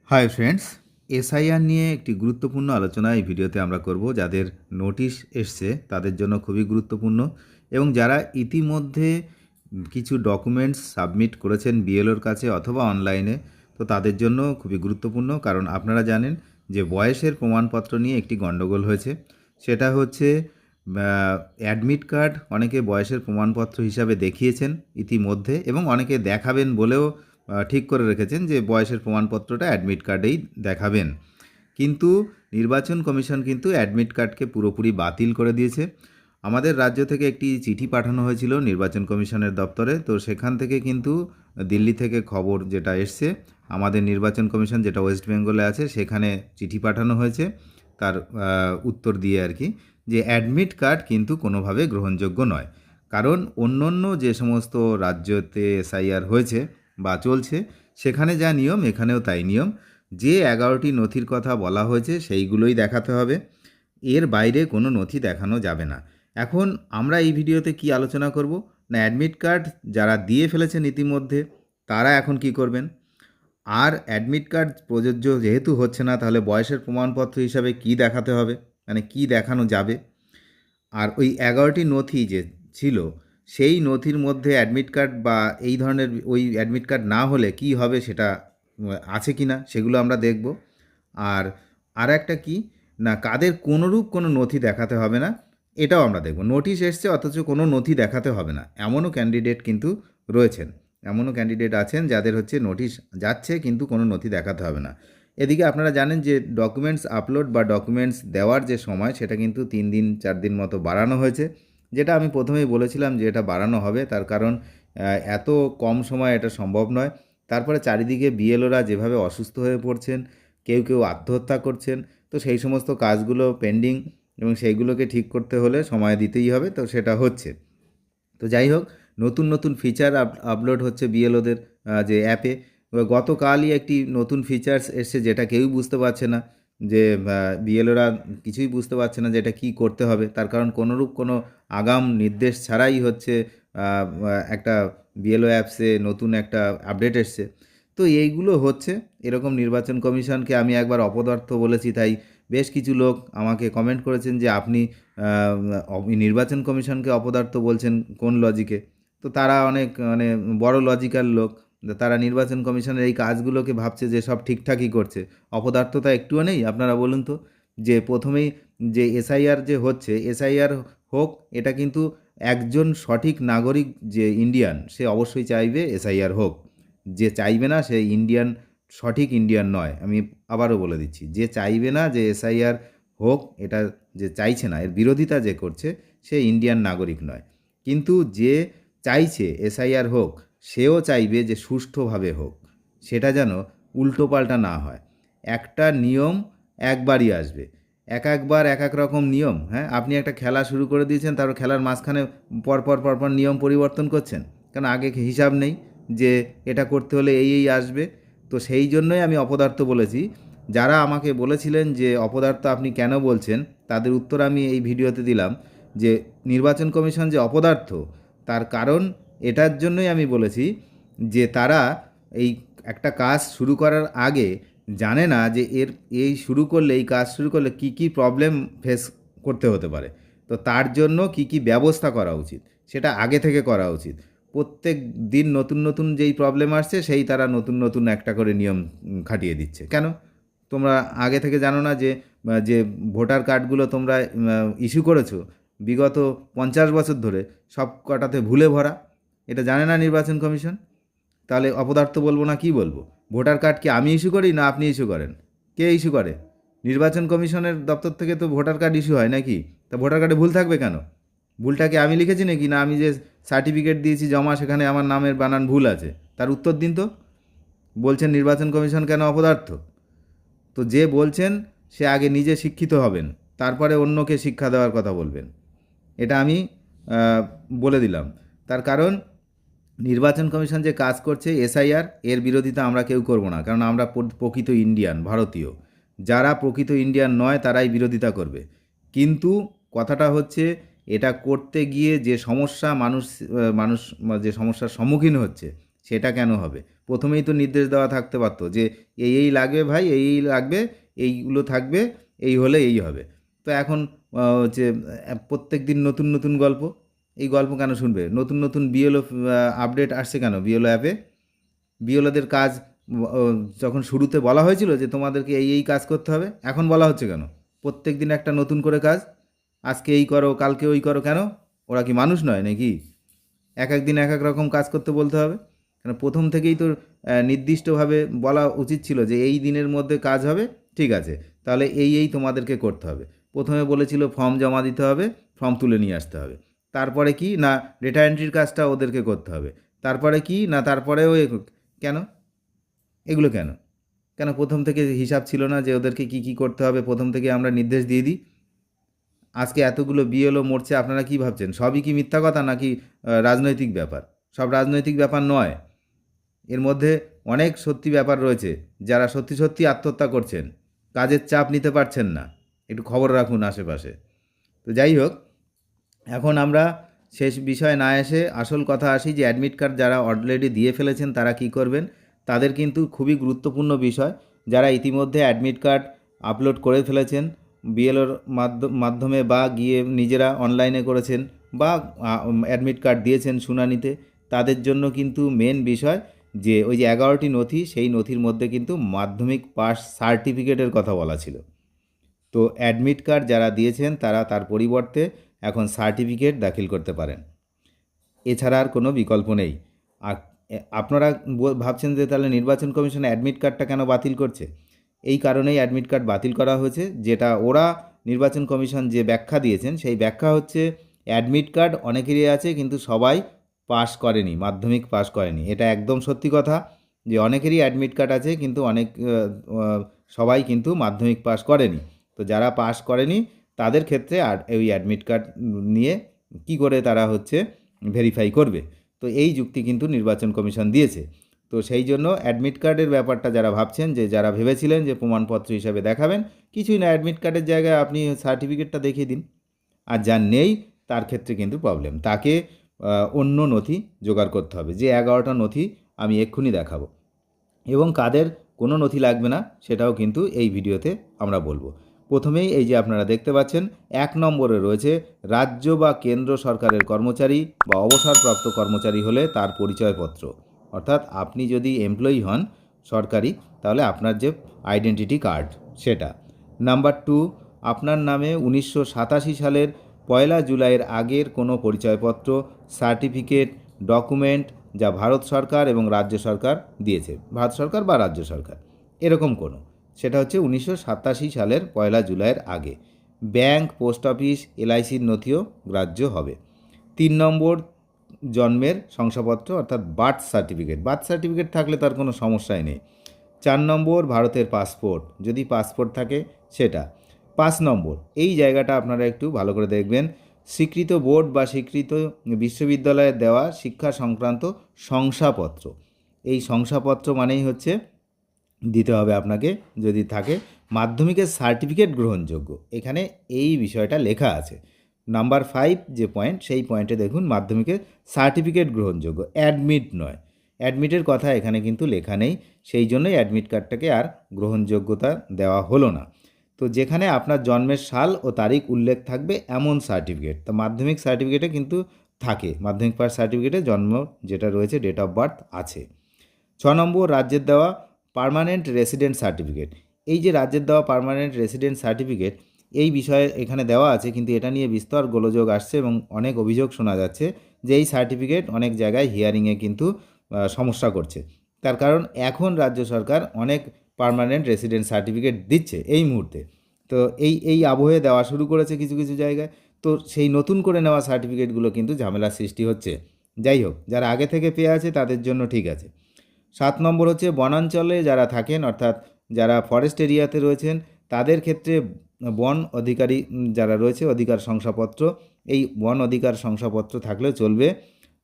Hi friends, SIR নিয়ে একটি গুরুত্বপূর্ণ আলোচনা এই ভিডিওতে আমরা করব। যাদের নোটিশ এসছে তাদের জন্য খুবই গুরুত্বপূর্ণ এবং যারা ইতিমধ্যে কিছু ডকুমেন্টস সাবমিট করেছেন বিএলওর কাছে অথবা অনলাইনে, তো তাদের জন্য খুবই গুরুত্বপূর্ণ। কারণ আপনারা জানেন যে বয়সের প্রমাণপত্র নিয়ে একটি গণ্ডগোল হয়েছে। সেটা হচ্ছে অ্যাডমিট কার্ড অনেকে বয়সের প্রমাণপত্র হিসাবে দেখিয়েছেন ইতিমধ্যে এবং অনেকে দেখাবেন বলেও ঠিক করে রেখেছেন যে বয়সের প্রমাণপত্রটা অ্যাডমিট কার্ডেই দেখাবেন। কিন্তু নির্বাচন কমিশন কিন্তু অ্যাডমিট কার্ডকে পুরোপুরি বাতিল করে দিয়েছে। আমাদের রাজ্য থেকে একটি চিঠি পাঠানো হয়েছিল নির্বাচন কমিশনের দপ্তরে, তো সেখান থেকে কিন্তু দিল্লি থেকে খবর যেটা এসছে, আমাদের নির্বাচন কমিশন যেটা ওয়েস্ট বেঙ্গলে আছে সেখানে চিঠি পাঠানো হয়েছে তার উত্তর দিয়ে আর কি, যে অ্যাডমিট কার্ড কিন্তু কোনোভাবে গ্রহণযোগ্য নয়। কারণ অন্য অন্য যে সমস্ত রাজ্যতে এসআইআর হয়েছে বা চলছে সেখানে যা নিয়ম এখানেও তাই নিয়ম। যে 11টি নথির কথা বলা হয়েছে সেইগুলোই দেখাতে হবে, এর বাইরে কোনো নথি দেখানো যাবে না। এখন আমরা এই ভিডিওতে কি আলোচনা করব না, অ্যাডমিট কার্ড যারা দিয়ে ফেলেছেন ইতিমধ্যে তারা এখন কি করবেন, আর অ্যাডমিট কার্ড প্রযোজ্য যেহেতু হচ্ছে না তাহলে বয়সের প্রমাণপত্র হিসাবে কি দেখাতে হবে, মানে কি দেখানো যাবে। আর ওই 11টি নথি যে ছিল সেই নথির মধ্যে অ্যাডমিট কার্ড বা এই ধরনের ওই অ্যাডমিট কার্ড না হলে কি হবে সেটা আছে কি না সেগুলো আমরা দেখব। আর একটা কি না, কাদের কোনোরূপ কোনো নথি দেখাতে হবে না এটাও আমরা দেখব। নোটিশ এসছে অথচ কোনো নথি দেখাতে হবে না, এমনও ক্যান্ডিডেট কিন্তু রয়েছেন, এমনও ক্যান্ডিডেট আছেন যাদের হচ্ছে নোটিশ যাচ্ছে কিন্তু কোনো নথি দেখাতে হবে না। এদিকে আপনারা জানেন যে ডকুমেন্টস আপলোড বা ডকুমেন্টস দেওয়ার যে সময় সেটা কিন্তু 3 দিন 4 দিন মতো বাড়ানো হয়েছে, যেটা আমি প্রথমেই বলেছিলাম যে এটা বাড়ানো হবে, তার কারণ এত কম সময় এটা সম্ভব নয়। তারপরে চারিদিকে বিএলওরা যেভাবে অসুস্থ হয়ে পড়ছেন, কেউ কেউ আত্মহত্যা করছেন, তো সেই সমস্ত কাজগুলো পেন্ডিং এবং সেইগুলোকে ঠিক করতে হলে সময় দিতেই হবে, তো সেটা হচ্ছে। তো যাই হোক, নতুন নতুন ফিচার আপলোড হচ্ছে বিএলওদের যে অ্যাপে। গতকালই একটি নতুন ফিচার্স এসছে যেটা কেউই বুঝতে পারছে না, যে বিএলওরা কিছুই বুঝতে পারছে না যে এটা কী করতে হবে, তার কারণ কোনোরূপ কোনো আগাম নির্দেশ ছাড়াই হচ্ছে একটা বিএলও অ্যাপসে নতুন একটা আপডেট এসছে। তো এইগুলো হচ্ছে, এরকম নির্বাচন কমিশনকে আমি একবার অপদার্থ বলেছি, তাই বেশ কিছু লোক আমাকে কমেন্ট করেছেন যে আপনি নির্বাচন কমিশনকে অপদার্থ বলছেন কোন লজিকে। তো তারা অনেক মানে বড় লজিক্যাল লোক, তারা নির্বাচন কমিশনের এই কাজগুলোকে ভাবছে যে সব ঠিকঠাকই করছে। অপদার্থতা একটুও নেই আপনারা বলুন তো। যে প্রথমেই যে এসআইআর যে হচ্ছে, এসআইআর হোক, এটা কিন্তু একজন সঠিক নাগরিক যে ইন্ডিয়ান সে অবশ্যই চাইবে এসআইআর হোক। যে চাইবে না সে ইন্ডিয়ান, সঠিক ইন্ডিয়ান নয়। আমি আবারও বলে দিচ্ছি, যে চাইবে না যে এসআইআর হোক, এটা যে চাইছে না, এর বিরোধিতা যে করছে, সে ইন্ডিয়ান নাগরিক নয়। কিন্তু যে চাইছে এসআইআর হোক সেও চাইবে যে সুষ্ঠুভাবে হোক, সেটা যেন উল্টোপাল্টা না হয়। একটা নিয়ম একবারই আসবে, একবার এক এক রকম নিয়ম। হ্যাঁ, আপনি একটা খেলা শুরু করে দিয়েছেন, তারপর খেলার মাঝখানে পরপর নিয়ম পরিবর্তন করছেন, কারণ আগে হিসাব নেই যে এটা করতে হলে এই আসবে। তো সেই জন্যই আমি অপদার্থ বলেছি। যারা আমাকে বলেছিলেন যে অপদার্থ আপনি কেন বলছেন, তাদের উত্তর আমি এই ভিডিওতে দিলাম যে নির্বাচন কমিশন যে অপদার্থ তার কারণ এটার জন্যই আমি বলেছি যে তারা এই একটা কাজ শুরু করার আগে জানে না যে এই শুরু করলে, এই কাজ শুরু করলে কী কী প্রবলেম ফেস করতে হতে পারে। তো তার জন্য কী কী ব্যবস্থা করা উচিত সেটা আগে থেকে করা উচিত। প্রত্যেক দিন নতুন নতুন যেই প্রবলেম আসছে সেই তারা নতুন নতুন একটা করে নিয়ম খাটিয়ে দিচ্ছে। কেন তোমরা আগে থেকে জানো না যে যে ভোটার কার্ডগুলো তোমরা ইস্যু করেছো বিগত 50 বছর ধরে সব কটাতে ভুলে ভরা? এটা জানে না নির্বাচন কমিশন? তাহলে অপদার্থ বলবো না কি বলবো? ভোটার কার্ড কি আমি ইস্যু করি না আপনি ইস্যু করেন? কে ইস্যু করে? নির্বাচন কমিশনের দপ্তর থেকে তো ভোটার কার্ড ইস্যু হয় নাকি? তা ভোটার কার্ডে ভুল থাকবে কেন? ভুলটা কি আমি লিখেছি নাকি, না আমি যে সার্টিফিকেট দিয়েছি জমা সেখানে আমার নামের বানান ভুল আছে? তার উত্তর দিন তো। বলছেন নির্বাচন কমিশন কেন অপদার্থ? তো যে বলছেন সে আগে নিজে শিক্ষিত হবেন, তারপরে অন্যকে শিক্ষা দেওয়ার কথা বলবেন। এটা আমি বলে দিলাম। তার কারণ নির্বাচন কমিশন যে কাজ করছে এসআইআর, এর বিরোধিতা আমরা কেউ করব না, কারণ আমরা প্রকৃত ইন্ডিয়ান ভারতীয়। যারা প্রকৃত ইন্ডিয়ান নয় তারাই বিরোধিতা করবে। কিন্তু কথাটা হচ্ছে এটা করতে গিয়ে যে সমস্যা মানুষ যে সমস্যার সম্মুখীন হচ্ছে সেটা কেন হবে? প্রথমেই তো নির্দেশ দেওয়া থাকতে পারতো যে এই লাগবে ভাই, এই লাগবে, এইগুলো থাকবে, এই হলে এই হবে। তো এখন হচ্ছে প্রত্যেক দিন নতুন নতুন গল্প। এই গল্প কেন শুনবে? নতুন নতুন বিএলও আপডেট আসছে কেন বিএলও অ্যাপে? বিএলওদের কাজ যখন শুরুতে বলা হয়েছিল যে তোমাদেরকে এই কাজ করতে হবে, এখন বলা হচ্ছে কেন? প্রত্যেক দিন একটা নতুন করে কাজ, আজকে এই করো কালকে ওই করো, কেন? ওরা কি মানুষ নয় নাকি? এক এক দিন এক এক রকম কাজ করতে বলতে হবে? কেন প্রথম থেকেই তো নির্দিষ্টভাবে বলা উচিত ছিল যে এই দিনের মধ্যে কাজ হবে, ঠিক আছে, তাহলে এই তোমাদেরকে করতে হবে। প্রথমে বলেছিল ফর্ম জমা দিতে হবে, ফর্ম তুলে নিয়ে আসতে হবে। তারপরে কি না, ডেটা এন্ট্রির কাজটা ওদেরকে করতে হবে। তারপরে কি না, তারপরেও কেন? এগুলো কেন? কেন প্রথম থেকে হিসাব ছিল না যে ওদেরকে কি কি করতে হবে? প্রথম থেকে আমরা নির্দেশ দিয়ে দিই। আজকে এতগুলো বিএলও মরছে, আপনারা কি ভাবছেন সবই কি মিথ্যা কথা, নাকি রাজনৈতিক ব্যাপার? সব রাজনৈতিক ব্যাপার নয়, এর মধ্যে অনেক সত্যি ব্যাপার রয়েছে। যারা সত্যি সত্যি আত্মহত্যা করছেন, কাজের চাপ নিতে পারছেন না, একটু খবর রাখুন আশেপাশে। তো যাই হোক, এখন আমরা শেষ বিষয় না এসে আসল কথা আসি যে অ্যাডমিট কার্ড যারা অলরেডি দিয়ে ফেলেছেন তারা কি করবেন। তাদের কিন্তু খুবই গুরুত্বপূর্ণ বিষয়। যারা ইতিমধ্যে অ্যাডমিট কার্ড আপলোড করে ফেলেছেন বিএলওর মাধ্যমে বা গিয়ে নিজেরা অনলাইনে করেছেন বা অ্যাডমিট কার্ড দিয়েছেন শুনানিতে, তাদের জন্য কিন্তু মেন বিষয় যে ওই যে 11টি নথি, সেই নথির মধ্যে কিন্তু মাধ্যমিক পাস সার্টিফিকেটের কথা বলা ছিল। তো অ্যাডমিট কার্ড যারা দিয়েছেন তারা তার পরিবর্তে এখন সার্টিফিকেট দাখিল করতে পারেন, এছাড়া আর কোনো বিকল্প নেই। আর আপনারা ভাবছেন যে তাহলে নির্বাচন কমিশন অ্যাডমিট কার্ডটা কেন বাতিল করছে? এই কারণেই অ্যাডমিট কার্ড বাতিল করা হয়েছে, যেটা ওরা নির্বাচন কমিশন যে ব্যাখ্যা দিয়েছেন সেই ব্যাখ্যা হচ্ছে অ্যাডমিট কার্ড অনেকেরই আছে কিন্তু সবাই পাস করেনি, মাধ্যমিক পাস করেনি। এটা একদম সত্যি কথা যে অনেকেরই অ্যাডমিট কার্ড আছে কিন্তু সবাই কিন্তু মাধ্যমিক পাস করেনি। তো যারা পাস করেনি তাদের ক্ষেত্রে আর ওই অ্যাডমিট কার্ড নিয়ে কি করে তারা হচ্ছে ভেরিফাই করবে? তো এই যুক্তি কিন্তু নির্বাচন কমিশন দিয়েছে। তো সেই জন্য অ্যাডমিট কার্ডের ব্যাপারটা যারা ভাবছেন, যে যারা ভেবেছিলেন যে প্রমাণপত্র হিসাবে দেখাবেন, কিছুই না, অ্যাডমিট কার্ডের জায়গায় আপনি সার্টিফিকেটটা দেখিয়ে দিন। আর যার নেই তার ক্ষেত্রে কিন্তু প্রবলেম, তাকে অন্য নথি জোগাড় করতে হবে। যে 11টা নথি আমি এক্ষুনি দেখাবো, এবং কাদের কোনো নথি লাগবে না সেটাও কিন্তু এই ভিডিওতে আমরা বলবো। প্রথমেই এই যে আপনারা দেখতে পাচ্ছেন 1 নম্বরে রয়েছে রাজ্য বা কেন্দ্র সরকারের কর্মচারী বা অবসরপ্রাপ্ত কর্মচারী হলে তার পরিচয়পত্র, অর্থাৎ আপনি যদি এমপ্লয়ি হন সরকারি তাহলে আপনার যে আইডেন্টিটি কার্ড সেটা। নাম্বার 2, আপনার নামে 1987 সালের 1 জুলাইয়ের আগের কোনো পরিচয়পত্র, সার্টিফিকেট, ডকুমেন্ট যা ভারত সরকার এবং রাজ্য সরকার দিয়েছে, ভারত সরকার বা রাজ্য সরকার এরকম কোনো, সেটা হচ্ছে 1987 সালের 1 জুলাইয়ের আগে। ব্যাংক, পোস্ট অফিস, এলআইসির নথিও গ্রাহ্য হবে। 3 নম্বর, জন্মের শংসাপত্র অর্থাৎ বার্থ সার্টিফিকেট, বার্থ সার্টিফিকেট থাকলে তার কোনো সমস্যাই নেই। 4 নম্বর, ভারতের পাসপোর্ট, যদি পাসপোর্ট থাকে সেটা। 5 নম্বর, এই জায়গাটা আপনারা একটু ভালো করে দেখবেন, স্বীকৃত বোর্ড বা স্বীকৃত বিশ্ববিদ্যালয়ের দেওয়া শিক্ষা সংক্রান্ত শংসাপত্র। এই শংসাপত্র মানেই হচ্ছে দিতে হবে আপনাকে, যদি থাকে মাধ্যমিকের সার্টিফিকেট গ্রহণযোগ্য, এখানে এই বিষয়টা লেখা আছে। নাম্বার 5 যে পয়েন্ট, সেই পয়েন্টে দেখুন মাধ্যমিকের সার্টিফিকেট গ্রহণযোগ্য, অ্যাডমিট নয়। অ্যাডমিটের কথা এখানে কিন্তু লেখা নেই, সেই জন্যই অ্যাডমিট কার্ডটাকে আর গ্রহণযোগ্যতা দেওয়া হলো না। তো যেখানে আপনার জন্মের সাল ও তারিখ উল্লেখ থাকবে এমন সার্টিফিকেট, তো মাধ্যমিক সার্টিফিকেটে কিন্তু থাকে, মাধ্যমিক পাস সার্টিফিকেটে জন্ম যেটা রয়েছে ডেট অফ বার্থ আছে। 6 নম্বর, রাজ্যের দেওয়া পার্মানেন্ট রেসিডেন্ট সার্টিফিকেট। এই যে রাজ্যের দেওয়া পার্মানেন্ট রেসিডেন্ট সার্টিফিকেট, এই বিষয়ে এখানে দেওয়া আছে, কিন্তু এটা নিয়ে বিস্তর গোলযোগ আসছে এবং অনেক অভিযোগ শোনা যাচ্ছে যে এই সার্টিফিকেট অনেক জায়গায় হিয়ারিংয়ে কিন্তু সমস্যা করছে। তার কারণ এখন রাজ্য সরকার অনেক পার্মানেন্ট রেসিডেন্ট সার্টিফিকেট দিচ্ছে এই মুহূর্তে। তো এই আবহে দেওয়া শুরু করেছে কিছু কিছু জায়গায়। তো সেই নতুন করে নেওয়া সার্টিফিকেটগুলো কিন্তু ঝামেলার সৃষ্টি হচ্ছে। যাই হোক, যারা আগে থেকে পেয়ে আছে তাদের জন্য ঠিক আছে। 7 নম্বর হচ্ছে বনাঞ্চলে যারা থাকেন, অর্থাৎ যারা ফরেস্ট এরিয়াতে রয়েছেন তাদের ক্ষেত্রে বন অধিকারী যারা রয়েছে অধিকার শংসাপত্র, এই বন অধিকার শংসাপত্র থাকলেও চলবে।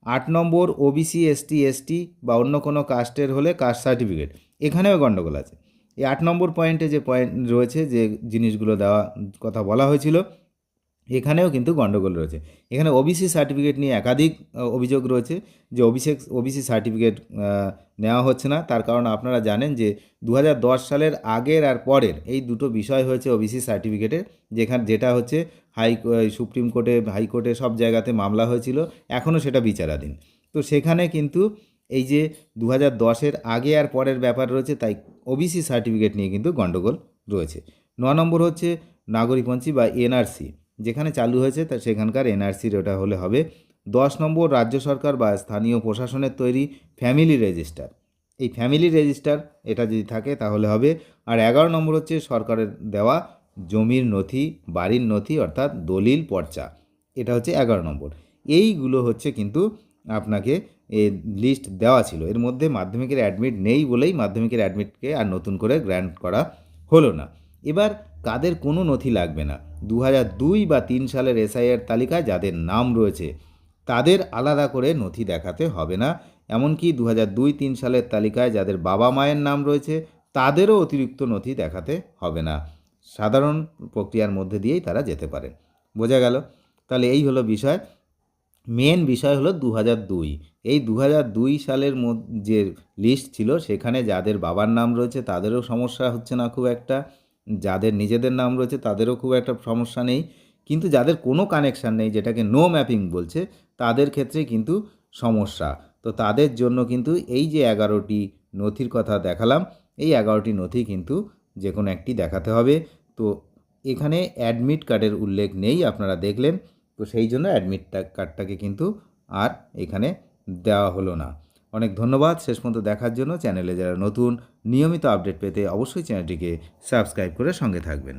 8 নম্বর, ওবিসি, এসটি বা অন্য কোনো কাস্টের হলে কাস্ট সার্টিফিকেট, এখানেও গণ্ডগোল আছে। এই 8 নম্বর পয়েন্টে যে পয়েন্ট রয়েছে, যে জিনিসগুলো দেওয়া কথা বলা হয়েছিল, এখানেও কিন্তু গণ্ডগোল রয়েছে। এখানে ওবিসি সার্টিফিকেট নিয়ে একাধিক অভিযোগ রয়েছে যে ওবিসি সার্টিফিকেট নেওয়া হচ্ছে না। তার কারণ আপনারা জানেন যে 2010 সালের আগের আর পরের এই দুটো বিষয় হয়েছে ওবিসি সার্টিফিকেটের, যেটা হচ্ছে সুপ্রিম কোর্টে, হাইকোর্টে সব জায়গাতে মামলা হয়েছিল, এখনও সেটা বিচারাধীন। তো সেখানে কিন্তু এই যে 2010-এর আগে আর পরের ব্যাপার রয়েছে, তাই ওবিসি সার্টিফিকেট নিয়ে কিন্তু গণ্ডগোল রয়েছে। 9 নম্বর হচ্ছে নাগরিকপঞ্জী বা এনআরসি, যেখানে চালু হয়েছে তা সেখানকার এনআরসির ওটা হলে হবে। 10 নম্বর রাজ্য সরকার বা স্থানীয় প্রশাসনের তৈরি ফ্যামিলি রেজিস্টার, এই ফ্যামিলি রেজিস্টার এটা যদি থাকে তাহলে হবে। আর 11 নম্বর হচ্ছে সরকারের দেওয়া জমির নথি, বাড়ির নথি, অর্থাৎ দলিল পর্চা, এটা হচ্ছে 11 নম্বর। এইগুলো হচ্ছে কিন্তু আপনাকে লিস্ট দেওয়া ছিল। এর মধ্যে মাধ্যমিকের অ্যাডমিট নেই বলেই মাধ্যমিকের অ্যাডমিটকে আর নতুন করে গ্র্যান্ট করা হলো না। এবার কাদের কোনো নথি লাগবে না, 2002 বা 3 সালের এসআইআর তালিকায় যাদের নাম রয়েছে তাদের আলাদা করে নথি দেখাতে হবে না। এমনকি 2002-3 সালের তালিকায় যাদের বাবা মায়ের নাম রয়েছে তাদেরও অতিরিক্ত নথি দেখাতে হবে না। সাধারণ প্রক্রিয়ার মধ্যে দিয়েই তারা যেতে পারে। বোঝা গেল? তাহলে এই হলো বিষয়। মেন বিষয় হলো 2002। এই 2002 সালের যে লিস্ট ছিল সেখানে যাদের বাবার নাম রয়েছে তাদেরও সমস্যা হচ্ছে না খুব একটা, যাদের নিজেদের নাম রয়েছে তাদেরও খুব একটা সমস্যা নেই, কিন্তু যাদের কোনো কানেকশান নেই, যেটাকে নো ম্যাপিং বলছে, তাদের ক্ষেত্রে কিন্তু সমস্যা। তো তাদের জন্য কিন্তু এই যে 11টি নথির কথা দেখালাম, এই 11টি নথি কিন্তু যে কোনো একটি দেখাতে হবে। তো এখানে অ্যাডমিট কার্ডের উল্লেখ নেই, আপনারা দেখলেন। তো সেই জন্য অ্যাডমিট কার্ডটাকে কিন্তু আর এখানে দেওয়া হলো না। অনেক ধন্যবাদ শেষ পর্যন্ত দেখার জন্য। চ্যানেলে যারা নতুন, নিয়মিত আপডেট পেতে অবশ্যই চ্যানেলটিকে সাবস্ক্রাইব করে সঙ্গে থাকবেন।